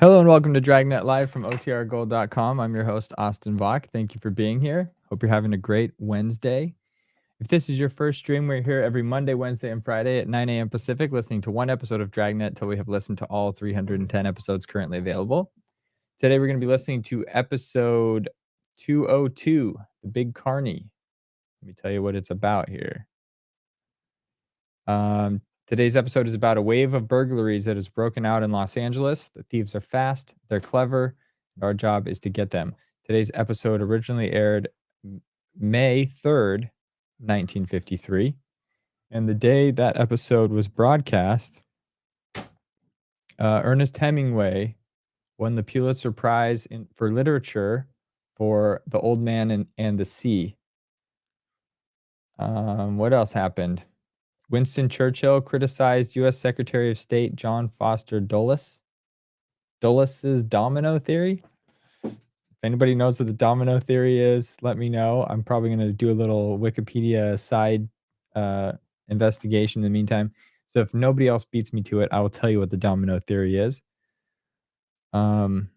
Hello and welcome to Dragnet Live from OTRGold.com. I'm your host, Austin Vaught. Thank you for being here. Hope you're having a great Wednesday. If this is your first stream, we're here every Monday, Wednesday, and Friday at 9 a.m. Pacific, listening to one episode of Dragnet till we have listened to all 310 episodes currently available. Today, we're going to be listening to episode 202, The Big Carney. Let me tell you what it's about here. Today's episode is about a wave of burglaries that has broken out in Los Angeles. The thieves are fast, they're clever, and our job is to get them. Today's episode originally aired May 3rd, 1953. And the day that episode was broadcast, Ernest Hemingway won the Pulitzer Prize for Literature for The Old Man and the Sea. What else happened? Winston Churchill criticized U.S. Secretary of State John Foster Dulles. Dulles' domino theory. If anybody knows what the domino theory is, let me know. I'm probably going to do a little Wikipedia side investigation in the meantime. So if nobody else beats me to it, I will tell you what the domino theory is. Rocky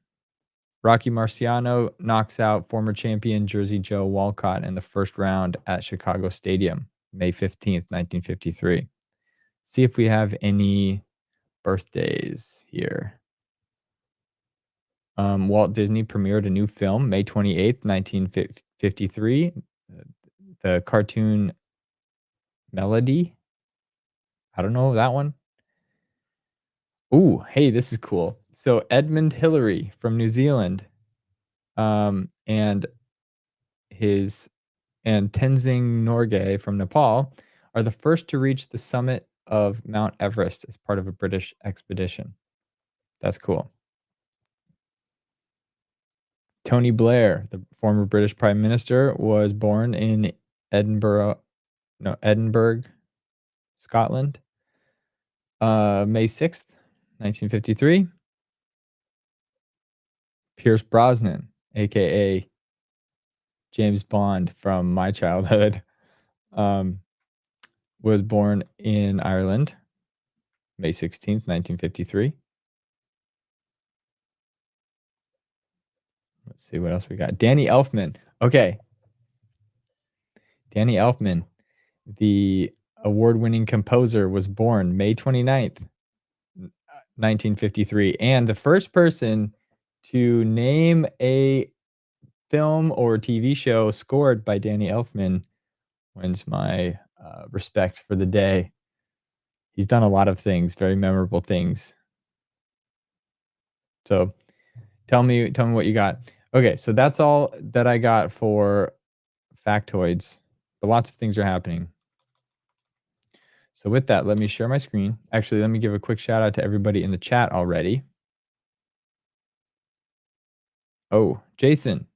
Marciano knocks out former champion Jersey Joe Walcott in the first round at Chicago Stadium, May 15th, 1953. See if we have any birthdays here. Walt Disney premiered a new film, May 28th, 1953. The cartoon Melody. I don't know that one. Ooh, hey, this is cool. So Edmund Hillary from New Zealand, and Tenzing Norgay from Nepal are the first to reach the summit of Mount Everest as part of a British expedition. That's cool. Tony Blair, the former British Prime Minister, was born in Edinburgh, Scotland, May 6th, 1953. Pierce Brosnan, a.k.a. James Bond from my childhood, was born in Ireland, May 16th, 1953. Let's see what else we got. Danny Elfman. Okay. Danny Elfman, the award-winning composer, was born May 29th, 1953. And the first person to name a film or TV show scored by Danny Elfman wins my respect for the day. He's done a lot of things, very memorable things. So tell me what you got. Okay, so that's all that I got for factoids, but lots of things are happening. So with that, let me share my screen. Actually, let me give a quick shout out to everybody in the chat already. Oh, Jason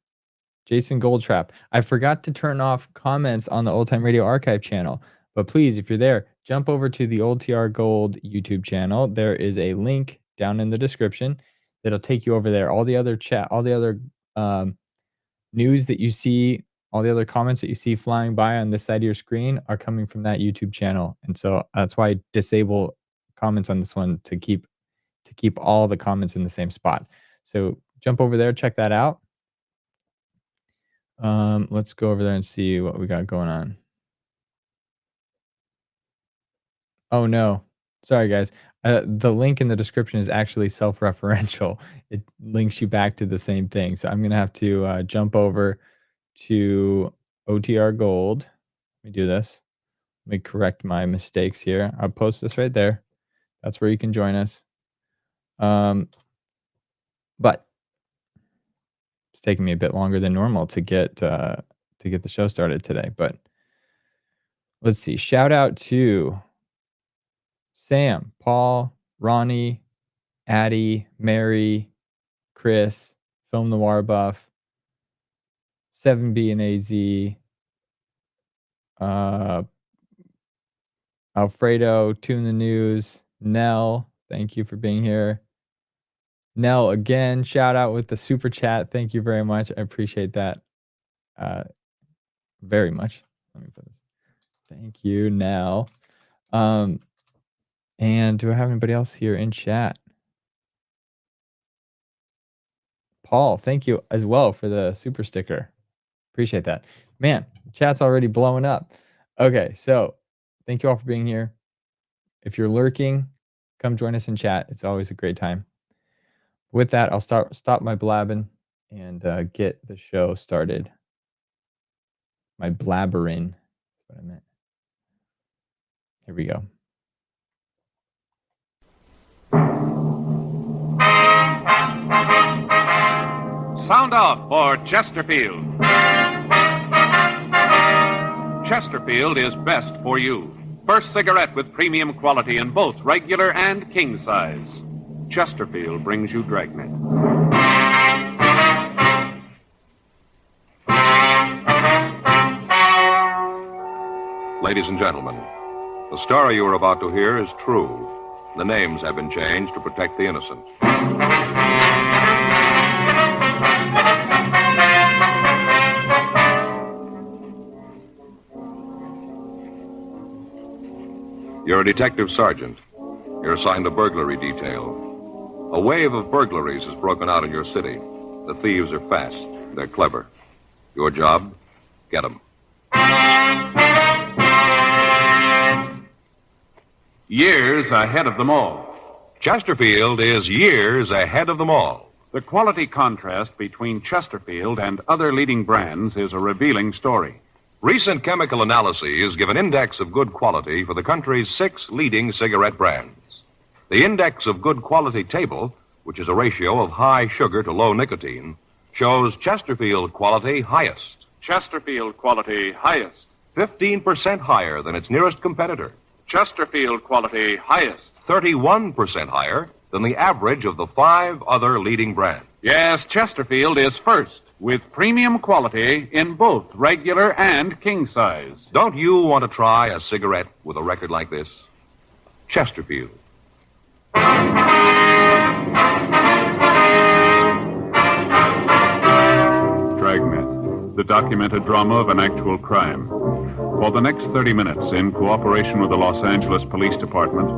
Goldtrap. I forgot to turn off comments on the Old Time Radio Archive channel, but please, if you're there, jump over to the Old TR Gold YouTube channel. There is a link down in the description that'll take you over there. All the other news that you see, all the other comments that you see flying by on this side of your screen are coming from that YouTube channel. And so that's why I disable comments on this one to keep all the comments in the same spot. So jump over there, check that out. Let's go over there and see what we got going on. Oh no. Sorry guys. The link in the description is actually self-referential. It links you back to the same thing. So I'm going to have to jump over to OTR Gold. Let me do this. Let me correct my mistakes here. I'll post this right there. That's where you can join us. But it's taking me a bit longer than normal to get the show started today. But let's see. Shout out to Sam, Paul, Ronnie, Addie, Mary, Chris, Film Noir Buff, 7B and AZ, Alfredo, Tune the News, Nell, thank you for being here. Nell, again, shout out with the super chat. Thank you very much. I appreciate that very much. Let me put this. Thank you, Nell. And do I have anybody else here in chat? Paul, thank you as well for the super sticker. Appreciate that. Man, chat's already blowing up. Okay, so thank you all for being here. If you're lurking, come join us in chat. It's always a great time. With that, I'll stop my blabbing and get the show started. My blabbering is what I meant. Here we go. Sound off for Chesterfield. Chesterfield is best for you. First cigarette with premium quality in both regular and king size. Chesterfield brings you Dragnet. Ladies and gentlemen, the story you are about to hear is true. The names have been changed to protect the innocent. You're a detective sergeant. You're assigned a burglary detail. A wave of burglaries has broken out in your city. The thieves are fast. They're clever. Your job? Get them. Years ahead of them all. Chesterfield is years ahead of them all. The quality contrast between Chesterfield and other leading brands is a revealing story. Recent chemical analyses give an index of good quality for the country's 6 leading cigarette brands. The index of good quality table, which is a ratio of high sugar to low nicotine, shows Chesterfield quality highest. Chesterfield quality highest. 15% higher than its nearest competitor. Chesterfield quality highest. 31% higher than the average of the 5 other leading brands. Yes, Chesterfield is first, with premium quality in both regular and king size. Don't you want to try a cigarette with a record like this? Chesterfield. Dragnet, the documented drama of an actual crime. For the next 30 minutes, in cooperation with the Los Angeles Police Department,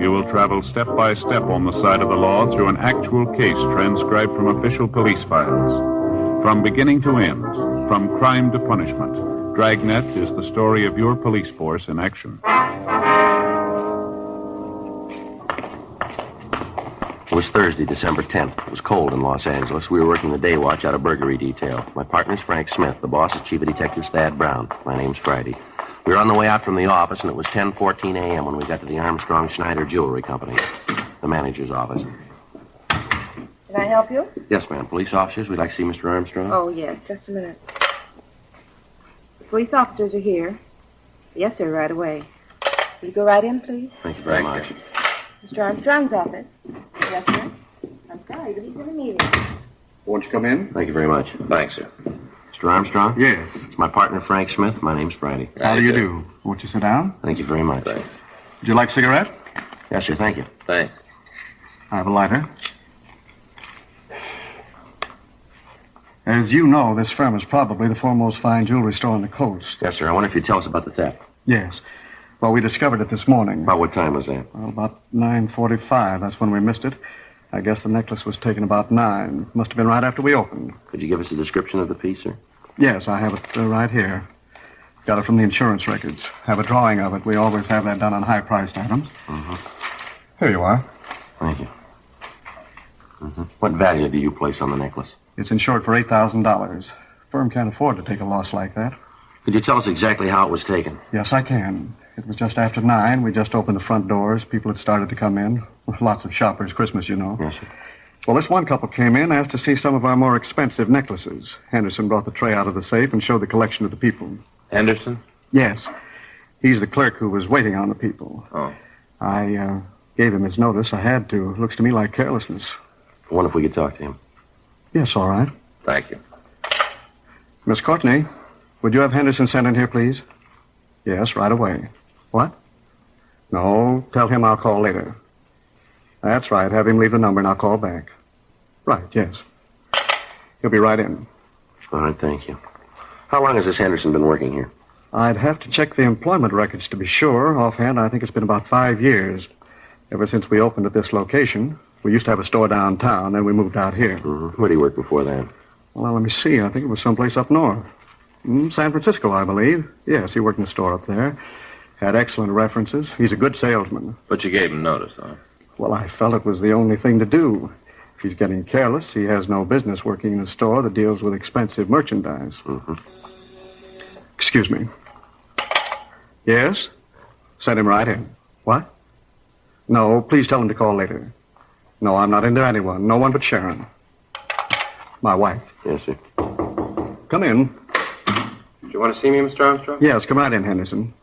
you will travel step by step on the side of the law through an actual case transcribed from official police files. From beginning to end, from crime to punishment, Dragnet is the story of your police force in action. It was Thursday, December 10th. It was cold in Los Angeles. We were working the day watch out of burglary detail. My partner's Frank Smith. The boss is Chief of Detectives Thad Brown. My name's Friday. We were on the way out from the office, and it was 10:14 a.m. when we got to the Armstrong Schneider Jewelry Company, the manager's office. Can I help you? Yes, ma'am. Police officers, we'd like to see Mr. Armstrong. Oh, yes. Just a minute. The police officers are here. Yes, sir, right away. Will you go right in, please? Thank you very much. Mr. Armstrong's office. Yes, sir. I'm sorry, but he's in a meeting. Won't you come in? Thank you very much. Thanks, sir. Mr. Armstrong? Yes. It's my partner, Frank Smith. My name's Friday. How do you do? Won't you sit down? Thank you very much. Thanks. Would you like a cigarette? Yes, sir. Thank you. Thanks. I have a lighter. As you know, this firm is probably the foremost fine jewelry store on the coast. Yes, sir. I wonder if you'd tell us about the theft. Yes. Well, we discovered it this morning. About what time was that? Well, about 9:45. That's when we missed it. I guess the necklace was taken about 9. Must have been right after we opened. Could you give us a description of the piece, sir? Yes, I have it right here. Got it from the insurance records. Have a drawing of it. We always have that done on high-priced items. Mm-hmm. Here you are. Thank you. Mm-hmm. What value do you place on the necklace? It's insured for $8,000. Firm can't afford to take a loss like that. Could you tell us exactly how it was taken? Yes, I can. It was just after 9. We just opened the front doors. People had started to come in. Lots of shoppers. Christmas, you know. Yes, sir. Well, this one couple came in, asked to see some of our more expensive necklaces. Henderson brought the tray out of the safe and showed the collection to the people. Henderson? Yes. He's the clerk who was waiting on the people. Oh. I gave him his notice. I had to. Looks to me like carelessness. I wonder if we could talk to him. Yes, all right. Thank you. Miss Courtney, would you have Henderson sent in here, please? Yes, right away. What? No, tell him I'll call later. That's right. Have him leave the number and I'll call back. Right, yes. He'll be right in. All right, thank you. How long has this Henderson been working here? I'd have to check the employment records to be sure. Offhand, I think it's been about 5 years. Ever since we opened at this location. We used to have a store downtown, then we moved out here. Mm-hmm. Where did he work before that? Well, let me see. I think it was someplace up north. San Francisco, I believe. Yes, he worked in a store up there. Had excellent references. He's a good salesman. But you gave him notice, huh? Well, I felt it was the only thing to do. If he's getting careless, he has no business working in a store that deals with expensive merchandise. Mm-hmm. Excuse me. Yes? Send him right in. What? No, please tell him to call later. No, I'm not into anyone. No one but Sharon. My wife. Yes, sir. Come in. Do you want to see me, Mr. Armstrong? Yes, come right in, Henderson.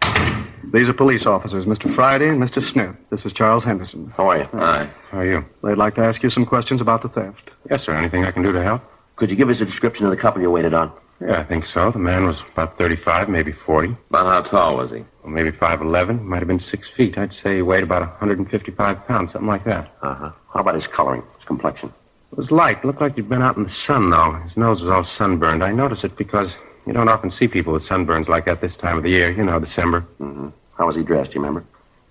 These are police officers, Mr. Friday and Mr. Smith. This is Charles Henderson. How are you? Hi. How are you? They'd like to ask you some questions about the theft. Yes, sir. Anything I can do to help? Could you give us a description of the couple you waited on? Yeah, I think so. The man was about 35, maybe 40. About how tall was he? Well, maybe 5'11". Might have been 6 feet. I'd say he weighed about 155 pounds, something like that. Uh-huh. How about his coloring, his complexion? It was light. Looked like he'd been out in the sun, though. His nose was all sunburned. I noticed it because you don't often see people with sunburns like that this time of the year. You know, December. Mm-hmm. How was he dressed, do you remember?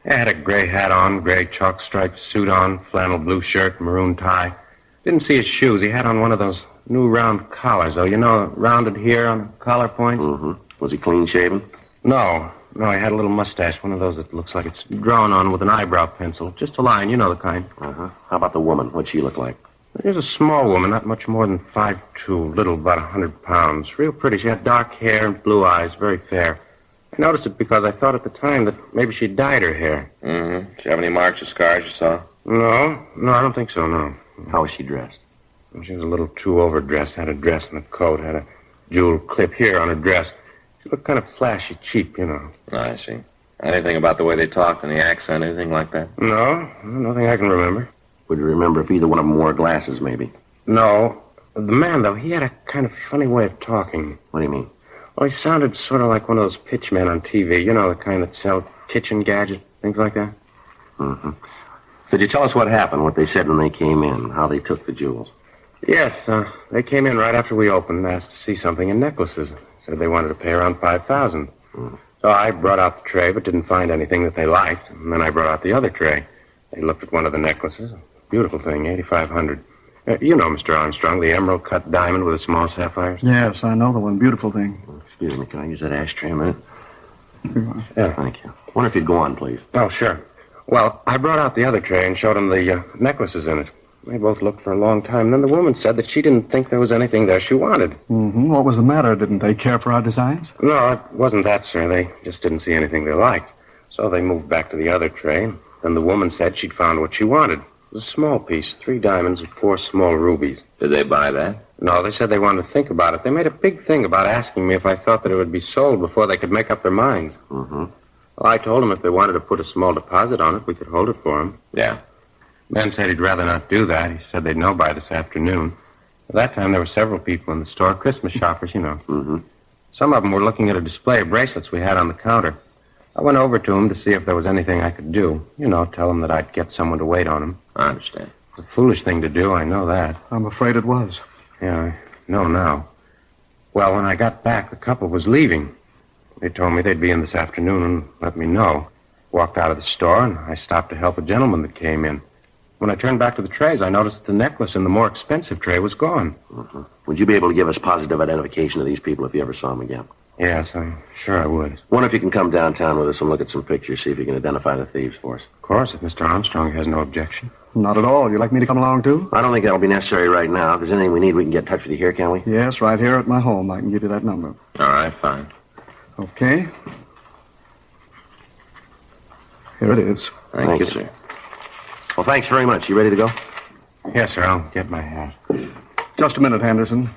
He had a gray hat on, gray chalk-striped suit on, flannel blue shirt, maroon tie. Didn't see his shoes. He had on one of those new round collars, though. You know, rounded here on the collar point. Mm-hmm. Was he clean-shaven? No, he had a little mustache, one of those that looks like it's drawn on with an eyebrow pencil. Just a line, you know the kind. Uh-huh. How about the woman? What'd she look like? She was a small woman, not much more than 5'2", little, about 100 pounds. Real pretty. She had dark hair and blue eyes, very fair. I noticed it because I thought at the time that maybe she dyed her hair. Mm-hmm. Did you have any marks or scars you saw? No, I don't think so, no. How was she dressed? She was a little too overdressed. Had a dress and a coat. Had a jeweled clip here on her dress. She looked kind of flashy, cheap, you know. I see. Anything about the way they talked and the accent, anything like that? No, nothing I can remember. Would you remember if either one of them wore glasses, maybe? No. The man, though, he had a kind of funny way of talking. What do you mean? Well, he sounded sort of like one of those pitchmen on TV. You know, the kind that sell kitchen gadgets, things like that. Mm-hmm. Could you tell us what happened, what they said when they came in, how they took the jewels? Yes, they came in right after we opened and asked to see something in necklaces. Said they wanted to pay around $5,000. So I brought out the tray, but didn't find anything that they liked. And then I brought out the other tray. They looked at one of the necklaces. Beautiful thing, $8,500. You know, Mr. Armstrong, the emerald-cut diamond with the small sapphires? Yes, I know the one. Beautiful thing. Excuse me, can I use that ashtray a minute? Yeah. Thank you. Wonder if you'd go on, please. Oh, sure. Well, I brought out the other tray and showed them the necklaces in it. They both looked for a long time. Then the woman said that she didn't think there was anything there she wanted. Mm-hmm. What was the matter? Didn't they care for our designs? No, it wasn't that, sir. They just didn't see anything they liked. So they moved back to the other tray. Then the woman said she'd found what she wanted. It was a small piece, 3 diamonds and 4 small rubies. Did they buy that? No, they said they wanted to think about it. They made a big thing about asking me if I thought that it would be sold before they could make up their minds. Mm-hmm. Well, I told them if they wanted to put a small deposit on it, we could hold it for them. Yeah. Ben said he'd rather not do that. He said they'd know by this afternoon. At that time, there were several people in the store, Christmas shoppers, you know. Mm-hmm. Some of them were looking at a display of bracelets we had on the counter. I went over to them to see if there was anything I could do. You know, tell them that I'd get someone to wait on them. I understand. It's a foolish thing to do, I know that. I'm afraid it was. Yeah, I know now. Well, when I got back, the couple was leaving. They told me they'd be in this afternoon and let me know. Walked out of the store, and I stopped to help a gentleman that came in. When I turned back to the trays, I noticed that the necklace in the more expensive tray was gone. Mm-hmm. Would you be able to give us positive identification of these people if you ever saw them again? Yes, I'm sure I would. Wonder if you can come downtown with us and look at some pictures, see if you can identify the thieves for us. Of course, if Mr. Armstrong has no objection. Not at all. You'd like me to come along, too? I don't think that'll be necessary right now. If there's anything we need, we can get in touch with you here, can we? Yes, right here at my home. I can give you that number. All right, fine. Okay. Here it is. Thank you, sir. Well, thanks very much. You ready to go? Yes, sir, I'll get my hat. Just a minute, Henderson.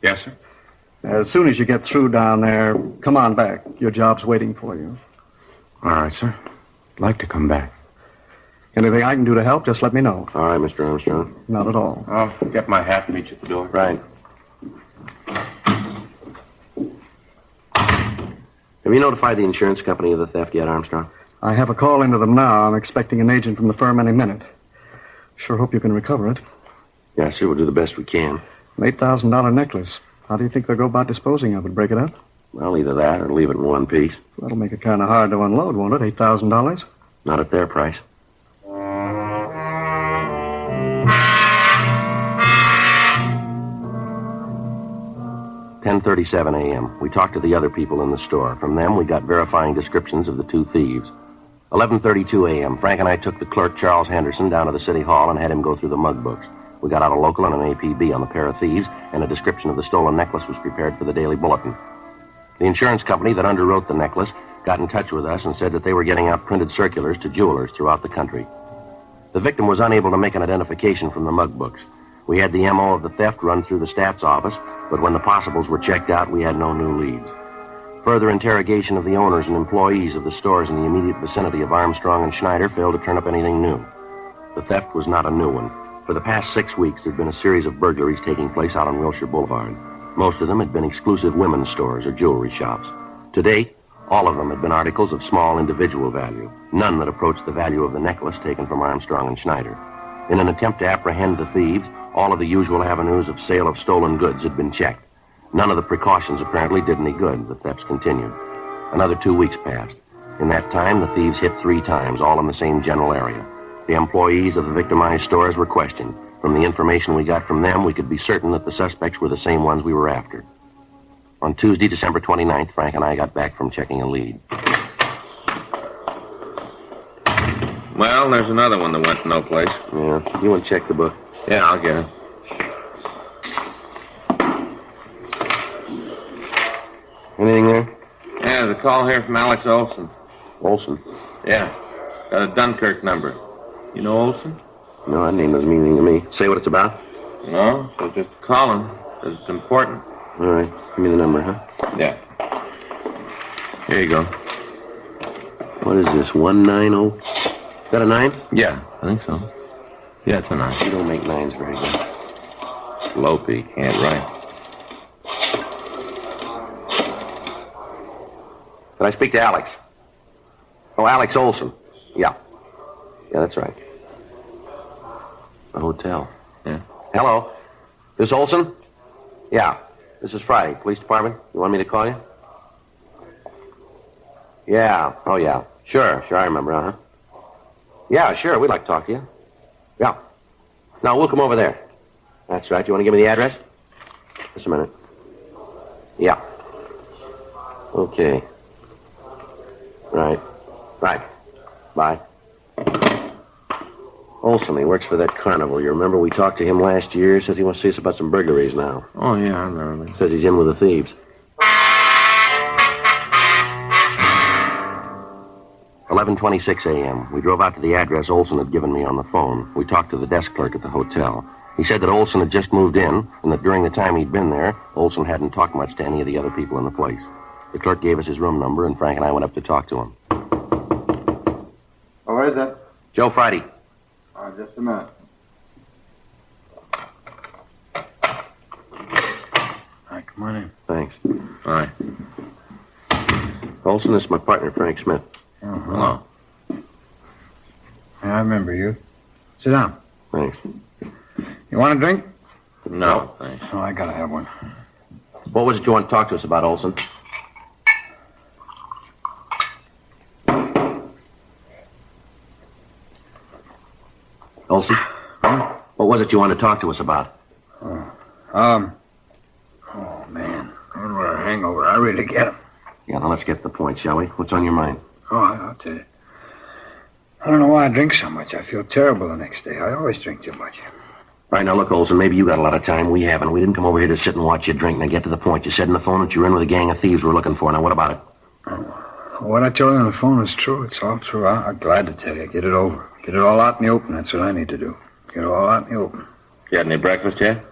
Yes, sir? As soon as you get through down there, come on back. Your job's waiting for you. All right, sir. I'd like to come back. Anything I can do to help, just let me know. All right, Mr. Armstrong. Not at all. I'll get my hat and meet you at the door. Right. Have you notified the insurance company of the theft yet, Armstrong? I have a call into them now. I'm expecting an agent from the firm any minute. Sure hope you can recover it. Yes, sir. We'll do the best we can. An $8,000 necklace. How do you think they'll go about disposing of it? Break it up? Well, either that or leave it in one piece. That'll make it kind of hard to unload, won't it? $8,000? Not at their price. 10:37 a.m. We talked to the other people in the store. From them, we got verifying descriptions of the two thieves. 11:32 a.m. Frank and I took the clerk, Charles Henderson, down to the city hall and had him go through the mug books. We got out a local and an APB on the pair of thieves, and a description of the stolen necklace was prepared for the Daily Bulletin. The insurance company that underwrote the necklace got in touch with us and said that they were getting out printed circulars to jewelers throughout the country. The victim was unable to make an identification from the mug books. We had the MO of the theft run through the stats office, but when the possibles were checked out, we had no new leads. Further interrogation of the owners and employees of the stores in the immediate vicinity of Armstrong and Schneider failed to turn up anything new. The theft was not a new one. For the past 6 weeks, there had been a series of burglaries taking place out on Wilshire Boulevard. Most of them had been exclusive women's stores or jewelry shops. To date, all of them had been articles of small individual value, none that approached the value of the necklace taken from Armstrong and Schneider. In an attempt to apprehend the thieves, all of the usual avenues of sale of stolen goods had been checked. None of the precautions apparently did any good. The thefts continued. Another 2 weeks passed. In that time, the thieves hit 3 times, all in the same general area. The employees of the victimized stores were questioned. From the information we got from them, we could be certain that the suspects were the same ones we were after. On Tuesday, December 29th, Frank and I got back from checking a lead. Well, there's another one that went no place. Yeah, you want to check the book? Yeah, I'll get it. Anything there? Yeah, there's a call here from Alex Olson. Olson? Yeah. Got a Dunkirk number. You know Olson? No, that name doesn't mean anything to me. Say what it's about? No, so just call him, because it's important. All right. Give me the number, huh? Yeah. Here you go. What is this, 190? Is that a 9? Yeah, I think so. Yeah, it's a 9. You don't make 9s very good. Slopey, can't write. Could I speak to Alex? Oh, Alex Olson. Yeah. Yeah, that's right. The hotel. Yeah. Hello. This Olson? Yeah. This is Friday. Police department. You want me to call you? Yeah. Oh, yeah. Sure, I remember, uh-huh. Yeah, sure. We'd like to talk to you. Yeah. No, we'll come over there. That's right. You want to give me the address? Just a minute. Yeah. Okay. Right. Bye. Olson, he works for that carnival. You remember we talked to him last year? Says he wants to see us about some burglaries now. Oh, yeah, I remember. Says he's in with the thieves. 11:26 a.m. We drove out to the address Olson had given me on the phone. We talked to the desk clerk at the hotel. He said that Olson had just moved in, and that during the time he'd been there, Olson hadn't talked much to any of the other people in the place. The clerk gave us his room number, and Frank and I went up to talk to him. Oh, where is it? Joe Friday. Just a minute. All right, come on in. Thanks. All right. Olson, this is my partner, Frank Smith. Oh, Hello. Yeah, I remember you. Sit down. Thanks. You want a drink? No, thanks. Oh, I gotta have one. What was it you want to talk to us about, Olson? Olson? Huh? What was it you wanted to talk to us about? Oh, man. Going with a hangover. I really get him. Yeah, now let's get to the point, shall we? What's on your mind? Oh, I'll tell you. I don't know why I drink so much. I feel terrible the next day. I always drink too much. All right, now look, Olson, maybe you got a lot of time. We haven't. We didn't come over here to sit and watch you drink. Now get to the point. You said in the phone that you were in with a gang of thieves we're looking for. Now what about it? What I told you on the phone is true. It's all true. I'm glad to tell you. Get it over. Get it all out in the open. That's what I need to do. Get it all out in the open. You had any breakfast yet?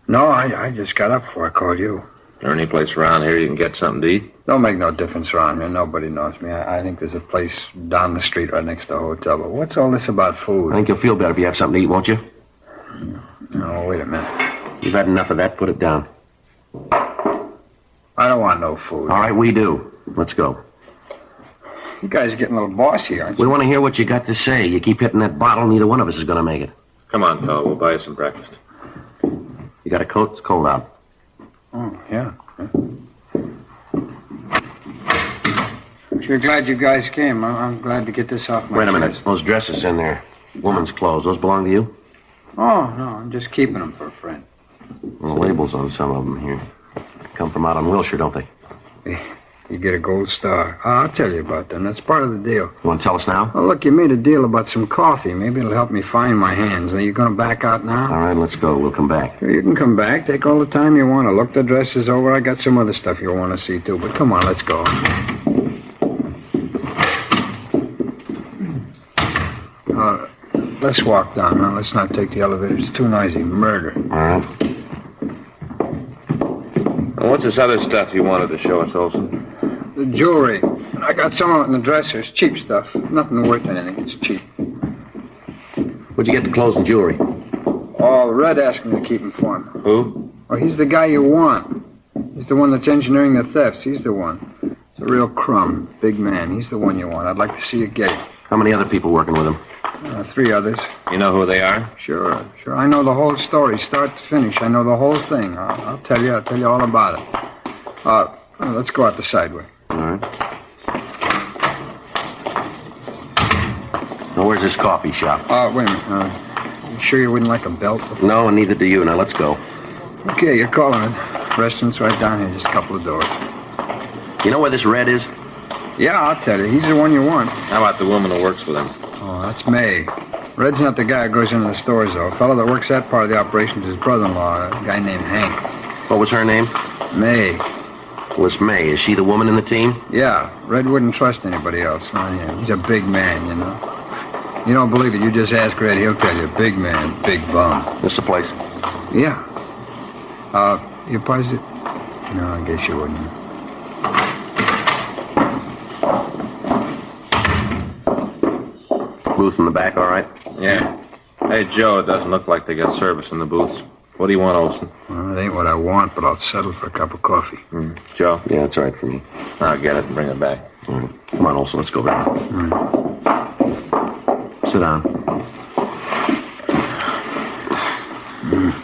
No, I just got up before I called you. Is there any place around here you can get something to eat? Don't make no difference around here. Nobody knows me. I think there's a place down the street right next to the hotel. But what's all this about food? I think you'll feel better if you have something to eat, won't you? No, wait a minute. You've had enough of that. Put it down. I don't want no food. All right, we do. Let's go. You guys are getting a little bossy, aren't We you? want to hear what you got to say. You keep hitting that bottle, neither one of us is going to make it. Come on, fella. We'll buy you some breakfast. You got a coat? It's cold out. Oh, yeah. I'm sure glad you guys came. I'm glad to get this off my Wait a minute. chest. Those dresses in there. Woman's clothes. Those belong to you? Oh, no, I'm just keeping them for a friend. Well, the labels on some of them here. Come from out on Wilshire, don't they? You get a gold star. I'll tell you about them. That's part of the deal. You want to tell us now? Well, look, you made a deal about some coffee. Maybe it'll help me find my hands. Are you going to back out now? All right, let's go. We'll come back. Sure, you can come back. Take all the time you want to. Look the dresses over. I got some other stuff you'll want to see, too. But come on, let's go. Let's walk down now. Let's not take the elevator. It's too noisy. Murder. All right. And what's this other stuff you wanted to show us, Olson? The jewelry. I got some of it in the dressers. Cheap stuff. Nothing worth anything. It's cheap. Where'd you get the clothes and jewelry? Oh, Red asked me to keep him for him. Who? Oh, he's the guy you want. He's the one that's engineering the thefts. He's the one. He's a real crumb. Big man. He's the one you want. I'd like to see you get him. How many other people working with him? 3 others. You know who they are? Sure. I know the whole story, start to finish. I know the whole thing. I'll tell you all about it. Let's go out the side way. All right. Now, where's this coffee shop? Wait a minute. You sure you wouldn't like a belt? No, and neither do you. Now, let's go. Okay, you're calling it. Restaurant's right down here, just a couple of doors. You know where this Red is? Yeah, I'll tell you. He's the one you want. How about the woman who works with him? Oh, that's May. Red's not the guy who goes into the stores, though. A fellow that works that part of the operation is his brother-in-law, a guy named Hank. What was her name? May. Was May. Is she the woman in the team? Yeah, Red wouldn't trust anybody else. Oh, yeah. He's a big man, you know. You don't believe it, you just ask Red, he'll tell you. Big man, big bum. This the place? Yeah. You positive? No, I guess you wouldn't. Booth in the back, all right? Yeah. Hey, Joe, it doesn't look like they got service in the booths. What do you want, Olson? Well, it ain't what I want, but I'll settle for a cup of coffee. Joe? Yeah, that's all right for me. I'll get it and bring it back. All right. Come on, Olson, let's go back. Sit down.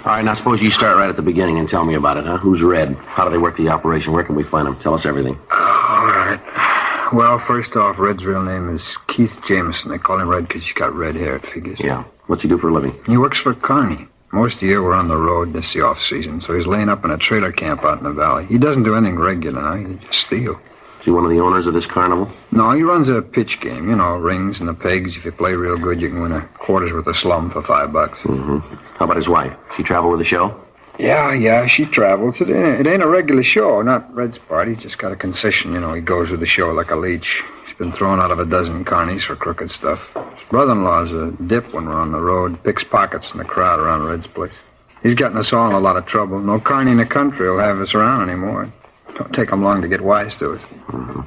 All right, now suppose you start right at the beginning and tell me about it, huh? Who's Red? How do they work the operation? Where can we find them? Tell us everything. All right. Well, first off, Red's real name is Keith Jameson. They call him Red because he's got red hair, it figures. Yeah. What's he do for a living? He works for Carney. Most of the year we're on the road. This is the off-season, so he's laying up in a trailer camp out in the valley. He doesn't do anything regular now. He just steals. Is he one of the owners of this carnival? No, he runs a pitch game. You know, rings and the pegs. If you play real good, you can win a quarters worth of slum for $5. Mm-hmm. How about his wife? She travel with the show? Yeah, she travels. It ain't a regular show, not Red's part. He's just got a concession, you know. He goes with the show like a leech. He's been thrown out of a dozen carnies for crooked stuff. His brother-in-law's a dip when we're on the road. Picks pockets in the crowd around Red's place. He's gotten us all in a lot of trouble. No carny in the country will have us around anymore. Don't take him long to get wise to it. Mm-hmm.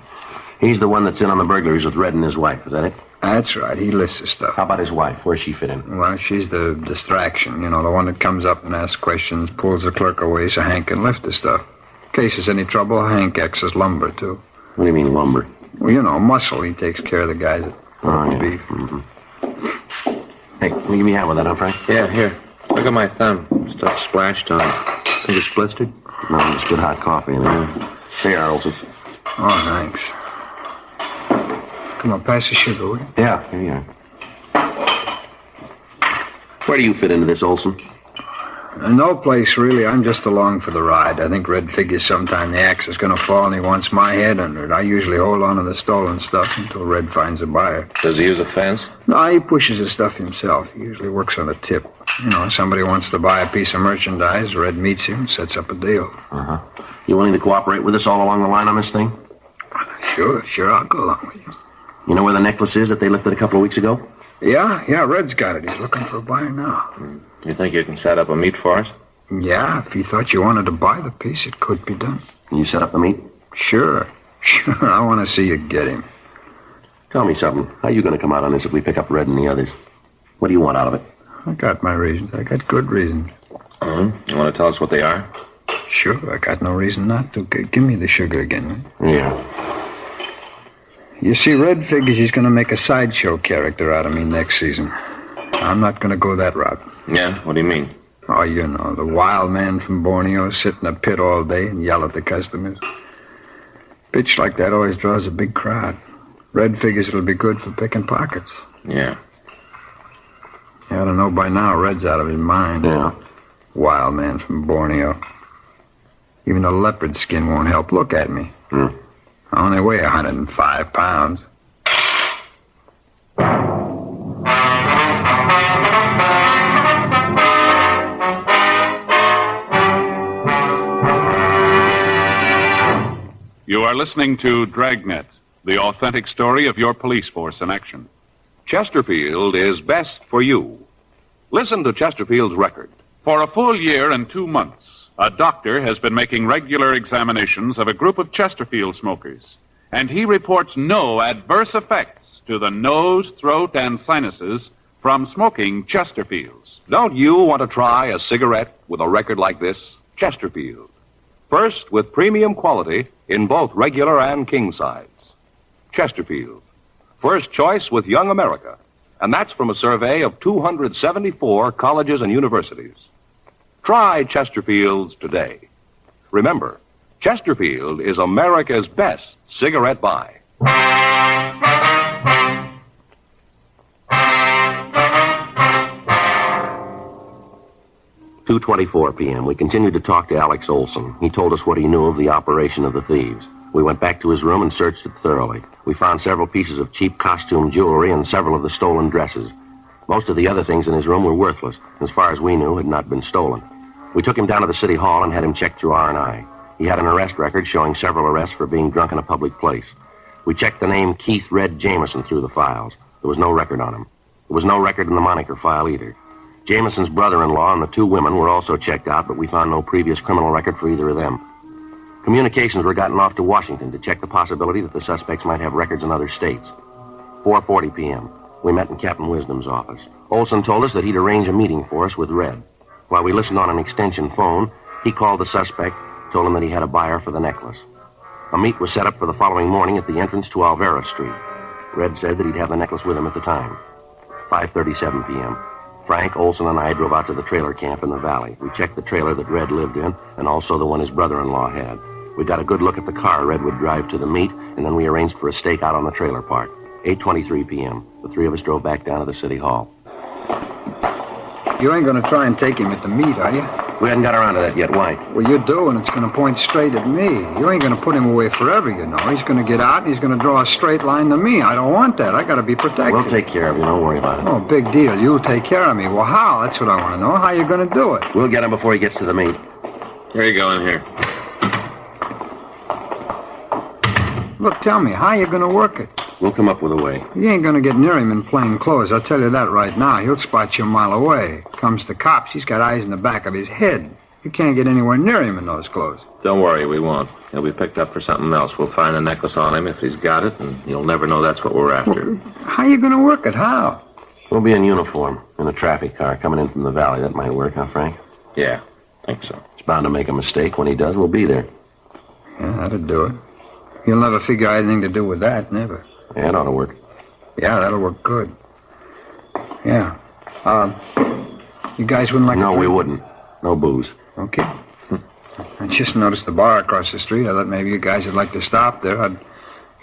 He's the one that's in on the burglaries with Red and his wife, is that it? That's right. He lists the stuff. How about his wife? Where's she fit in? Well, she's the distraction. You know, the one that comes up and asks questions, pulls the clerk away so Hank can lift the stuff. In case there's any trouble, Hank acts as lumber, too. What do you mean, lumber? Well, you know, muscle. He takes care of the guys that yeah. beef. Mm-hmm. Hey, can you give me a hand with that, huh, Frank? Yeah, here. Look at my thumb. Stuff splashed on it. Think it's blistered? No, it's good hot coffee in there. There you are, Olson. Oh, thanks. Come on, pass the sugar, will you? Yeah, here you are. Where do you fit into this, Olson? No place, really. I'm just along for the ride. I think Red figures sometime the axe is going to fall and he wants my head under it. I usually hold on to the stolen stuff until Red finds a buyer. Does he use a fence? No, he pushes the stuff himself. He usually works on a tip. You know, somebody wants to buy a piece of merchandise. Red meets him, sets up a deal. Uh-huh. You willing to cooperate with us all along the line on this thing? Sure, I'll go along with you. You know where the necklace is that they lifted a couple of weeks ago? Yeah, Red's got it. He's looking for a buyer now. You think you can set up a meet for us? Yeah, if you thought you wanted to buy the piece, it could be done. Can you set up the meet? Sure. I want to see you get him. Tell me something. How are you going to come out on this if we pick up Red and the others? What do you want out of it? I got my reasons. I got good reasons. You want to tell us what they are? Sure, I got no reason not to. Give me the sugar again. Yeah. You see, Red figures he's going to make a sideshow character out of me next season. I'm not going to go that route. Yeah? What do you mean? Oh, you know, the wild man from Borneo, sit in a pit all day and yell at the customers. Pitch like that always draws a big crowd. Red figures it'll be good for picking pockets. Yeah. You ought to know by now Red's out of his mind. Yeah. Wild man from Borneo. Even a leopard skin won't help. Look at me. I only weigh 105 pounds. You are listening to Dragnet, the authentic story of your police force in action. Chesterfield is best for you. Listen to Chesterfield's record. For a full year and 2 months, a doctor has been making regular examinations of a group of Chesterfield smokers, and he reports no adverse effects to the nose, throat, and sinuses from smoking Chesterfields. Don't you want to try a cigarette with a record like this? Chesterfield. First, with premium quality in both regular and king size. Chesterfield. First choice with young America. And that's from a survey of 274 colleges and universities. Try Chesterfields today. Remember, Chesterfield is America's best cigarette buy. 2:24 p.m. We continued to talk to Alex Olson. He told us what he knew of the operation of the thieves. We went back to his room and searched it thoroughly. We found several pieces of cheap costume jewelry and several of the stolen dresses. Most of the other things in his room were worthless. As far as we knew, had not been stolen. We took him down to the city hall and had him checked through R&I. He had an arrest record showing several arrests for being drunk in a public place. We checked the name Keith Red Jameson through the files. There was no record on him. There was no record in the moniker file either. Jameson's brother-in-law and the two women were also checked out, but we found no previous criminal record for either of them. Communications were gotten off to Washington to check the possibility that the suspects might have records in other states. 4:40 p.m. We met in Captain Wisdom's office. Olson told us that he'd arrange a meeting for us with Red. While we listened on an extension phone, he called the suspect, told him that he had a buyer for the necklace. A meet was set up for the following morning at the entrance to Alvera Street. Red said that he'd have the necklace with him at the time. 5:37 p.m. Frank, Olson, and I drove out to the trailer camp in the valley. We checked the trailer that Red lived in, and also the one his brother-in-law had. We got a good look at the car Red would drive to the meet, and then we arranged for a stakeout on the trailer park. 8:23 p.m. The three of us drove back down to the city hall. You ain't going to try and take him at the meet, are you? We hadn't got around to that yet. Why? Well, you do, and it's going to point straight at me. You ain't going to put him away forever, you know. He's going to get out, and he's going to draw a straight line to me. I don't want that. I got to be protected. We'll take care of you. Don't worry about it. Oh, big deal. You'll take care of me. Well, how? That's what I want to know. How you going to do it? We'll get him before he gets to the meet. Here you go, in here. Look, tell me, how you going to work it? We'll come up with a way. You ain't going to get near him in plain clothes. I'll tell you that right now. He'll spot you a mile away. Comes to cops, he's got eyes in the back of his head. You can't get anywhere near him in those clothes. Don't worry, we won't. He'll be picked up for something else. We'll find the necklace on him if he's got it, and you'll never know that's what we're after. Well, how you going to work it? How? We'll be in uniform, in a traffic car coming in from the valley. That might work, huh, Frank? Yeah, think so. He's bound to make a mistake. When he does, we'll be there. Yeah, that'll do it. You'll never figure out anything to do with that, never. Yeah, it ought to work. Yeah, that'll work good. Yeah. You guys wouldn't like No, we wouldn't. No booze. Okay. I just noticed the bar across the street. I thought maybe you guys would like to stop there. I'd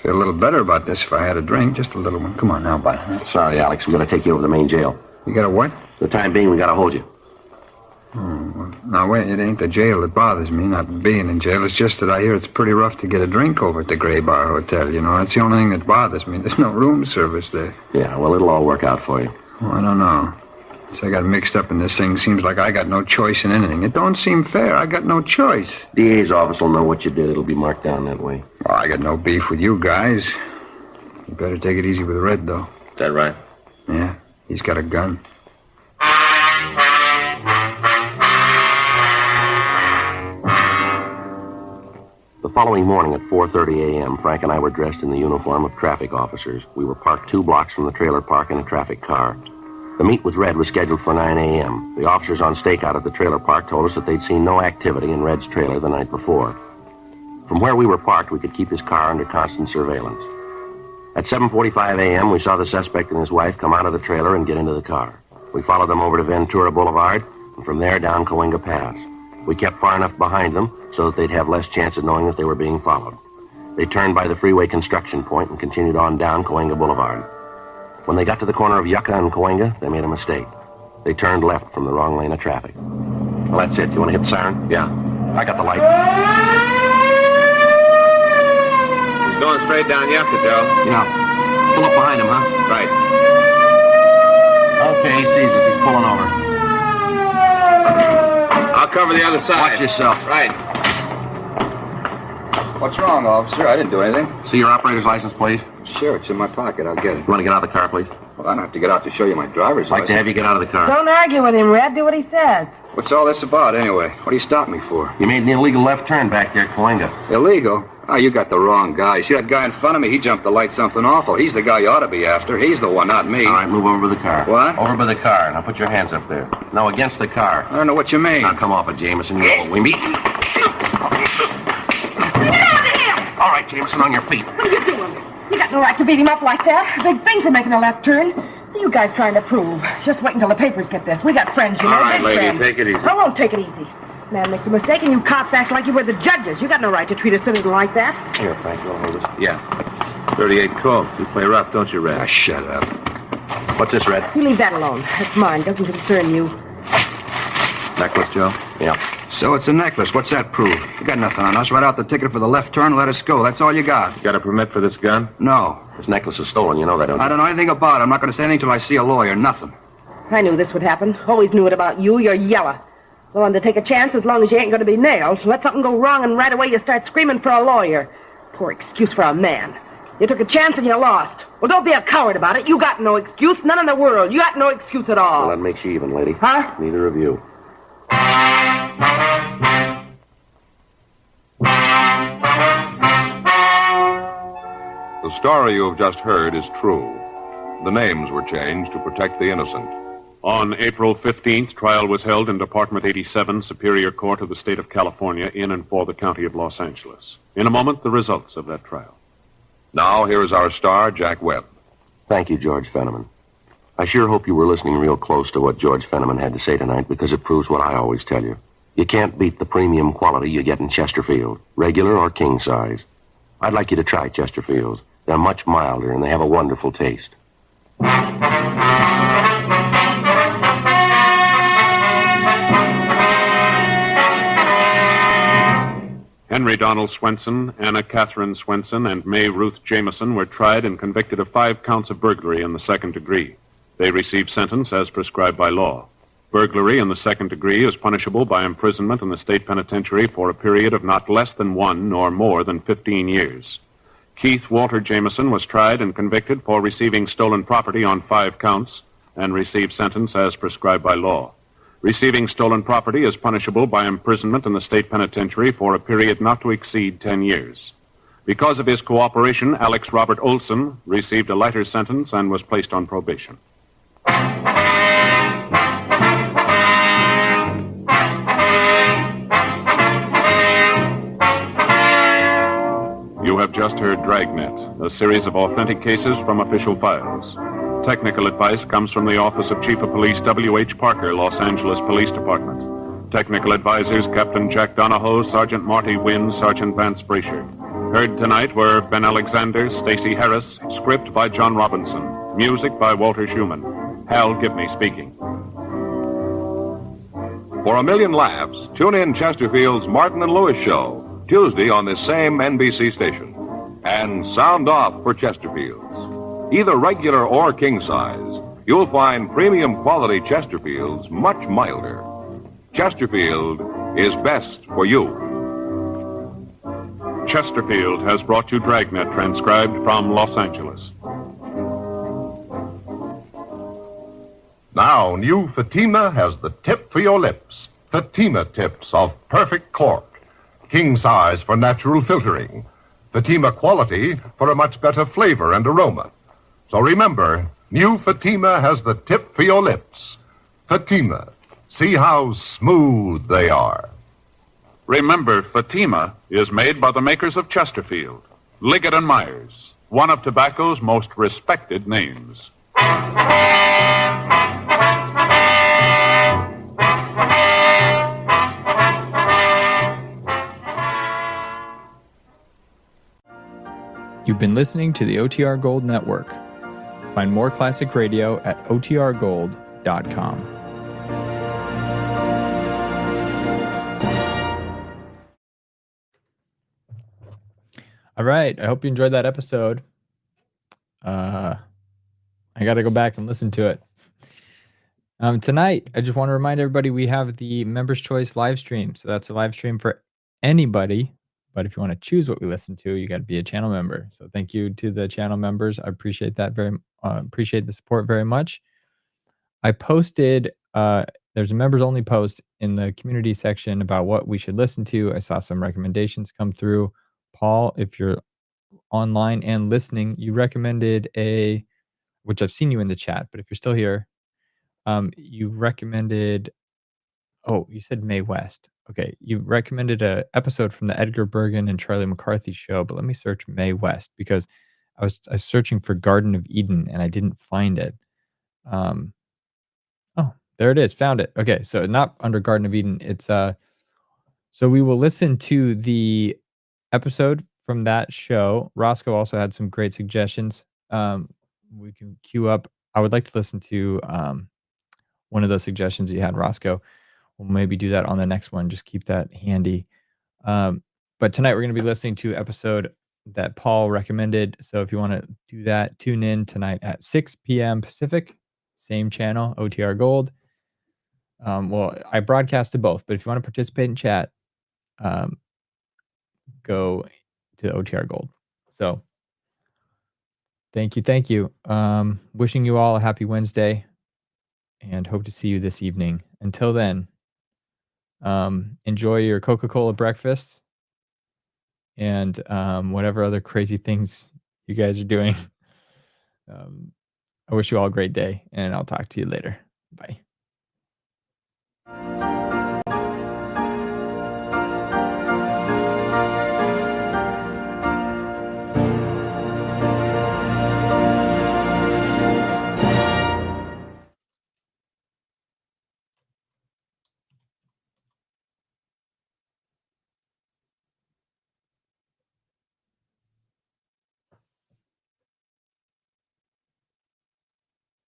feel a little better about this if I had a drink. Just a little one. Come on now, bud. Sorry, Alex. We got to take you over to the main jail. You got a what? For the time being, we got to hold you. Well, now, wait, it ain't the jail that bothers me, not being in jail. It's just that I hear it's pretty rough to get a drink over at the Gray Bar Hotel, you know. That's the only thing that bothers me. There's no room service there. Yeah, well, it'll all work out for you. Oh, I don't know. So I got mixed up in this thing. Seems like I got no choice in anything. It don't seem fair. I got no choice. DA's office will know what you did. It'll be marked down that way. Well, I got no beef with you guys. You better take it easy with Red, though. Is that right? Yeah, he's got a gun. The following morning at 4:30 a.m., Frank and I were dressed in the uniform of traffic officers. We were parked 2 blocks from the trailer park in a traffic car. The meet with Red was scheduled for 9 a.m. The officers on stakeout at the trailer park told us that they'd seen no activity in Red's trailer the night before. From where we were parked, we could keep his car under constant surveillance. At 7:45 a.m., we saw the suspect and his wife come out of the trailer and get into the car. We followed them over to Ventura Boulevard, and from there down Cahuenga Pass. We kept far enough behind them so that they'd have less chance of knowing that they were being followed. They turned by the freeway construction point and continued on down Cahuenga Boulevard. When they got to the corner of Yucca and Cahuenga, they made a mistake. They turned left from the wrong lane of traffic. Well, that's it. You want to hit the siren? Yeah. I got the light. He's going straight down yonder, Joe. Yeah. Pull up behind him, huh? Right. Okay, he sees us. He's pulling over. I'll cover the other side. Watch yourself. Right. What's wrong, officer? I didn't do anything. See your operator's license, please? Sure, it's in my pocket. I'll get it. You want to get out of the car, please? Well, I don't have to get out to show you my driver's I'd like to have you get out of the car. Don't argue with him, Red. Do what he says. What's all this about, anyway? What do you stop me for? You made an illegal left turn back there at Cahuenga. Illegal? Oh, you got the wrong guy. You see that guy in front of me? He jumped the light something awful. He's the guy you ought to be after. He's the one, not me. All right, move over by the car. What? Over by the car. Now put your hands up there. No, against the car. I don't know what you mean. Now come off it, Jameson. We meet. Get out of here! All right, Jameson, on your feet. What are you doing? You got no right to beat him up like that. A big thing for making a left turn. What are you guys trying to prove? Just wait until the papers get this. We got friends, you know. All right, big lady, friends. take it easy. I won't take it easy. Man makes a mistake and you cops act like you were the judges. You got no right to treat a citizen like that. Here, Frank, you want to hold this? Yeah. 38 Colt. You play rough, don't you, Red? Ah, shut up. What's this, Red? You leave that alone. That's mine. Doesn't concern you. Necklace, Joe? Yeah. So it's a necklace. What's that prove? You got nothing on us. Write out the ticket for the left turn and let us go. That's all you got. You got a permit for this gun? No. This necklace is stolen. You know that, don't you? I don't know anything about it. I'm not going to say anything till I see a lawyer. Nothing. I knew this would happen. Always knew it about you. You're yellow. Willing to take a chance as long as you ain't going to be nailed. Let something go wrong and right away you start screaming for a lawyer. Poor excuse for a man. You took a chance and you lost. Well, don't be a coward about it. You got no excuse. None in the world. You got no excuse at all. Well, that makes you even, lady. Huh? Neither of you. The story you have just heard is true. The names were changed to protect the innocent. On April 15th, trial was held in Department 87, Superior Court of the State of California, in and for the County of Los Angeles. In a moment, the results of that trial. Now, here is our star, Jack Webb. Thank you, George Fenneman. I sure hope you were listening real close to what George Fenneman had to say tonight, because it proves what I always tell you. You can't beat the premium quality you get in Chesterfield, regular or king size. I'd like you to try Chesterfields. They're much milder, and they have a wonderful taste. Henry Donald Swenson, Anna Catherine Swenson, and May Ruth Jameson were tried and convicted of 5 counts of burglary in the second degree. They received sentence as prescribed by law. Burglary in the second degree is punishable by imprisonment in the state penitentiary for a period of not less than 1 nor more than 15 years. Keith Walter Jameson was tried and convicted for receiving stolen property on 5 counts and received sentence as prescribed by law. Receiving stolen property is punishable by imprisonment in the state penitentiary for a period not to exceed 10 years. Because of his cooperation, Alex Robert Olson received a lighter sentence and was placed on probation. You have just heard Dragnet, a series of authentic cases from official files. Technical advice comes from the Office of Chief of Police W.H. Parker, Los Angeles Police Department. Technical advisors Captain Jack Donahoe, Sergeant Marty Wynn, Sergeant Vance Brasher. Heard tonight were Ben Alexander, Stacey Harris, script by John Robinson, music by Walter Schumann. Hal Gibney speaking. For a million laughs, tune in Chesterfield's Martin and Lewis Show, Tuesday on this same NBC station. And sound off for Chesterfield's. Either regular or king size, you'll find premium quality Chesterfields much milder. Chesterfield is best for you. Chesterfield has brought you Dragnet, transcribed from Los Angeles. Now, new Fatima has the tip for your lips. Fatima tips of perfect cork. King size for natural filtering. Fatima quality for a much better flavor and aroma. So remember, new Fatima has the tip for your lips. Fatima. See how smooth they are. Remember, Fatima is made by the makers of Chesterfield, Liggett & Myers, one of tobacco's most respected names. You've been listening to the OTR Gold Network. Find more classic radio at otrgold.com. All right. I hope you enjoyed that episode. I got to go back and listen to it. Tonight, I just want to remind everybody we have the Members' Choice live stream. So that's a live stream for anybody. But if you want to choose what we listen to, you got to be a channel member. So thank you to the channel members. I appreciate that appreciate the support very much. I posted, there's a members only post in the community section about what we should listen to. I saw some recommendations come through. Paul, if you're online and listening, you recommended which I've seen you in the chat, but if you're still here, you recommended, you said Mae West. Okay, you recommended a episode from the Edgar Bergen and Charlie McCarthy show, but let me search Mae West because I was searching for Garden of Eden and I didn't find it. There it is. Found it. Okay, so not under Garden of Eden. It's so we will listen to the episode from that show. Roscoe also had some great suggestions. We can queue up. I would like to listen to one of those suggestions you had, Roscoe. We'll maybe do that on the next one. Just keep that handy. But tonight we're going to be listening to episode that Paul recommended. So if you want to do that, tune in tonight at 6 p.m. Pacific, same channel, OTR Gold. Well, I broadcasted both, but if you want to participate in chat, go to OTR Gold. So thank you. Wishing you all a happy Wednesday and hope to see you this evening. Until then, enjoy your Coca-Cola breakfast and whatever other crazy things you guys are doing. I wish you all a great day, and I'll talk to you later. Bye.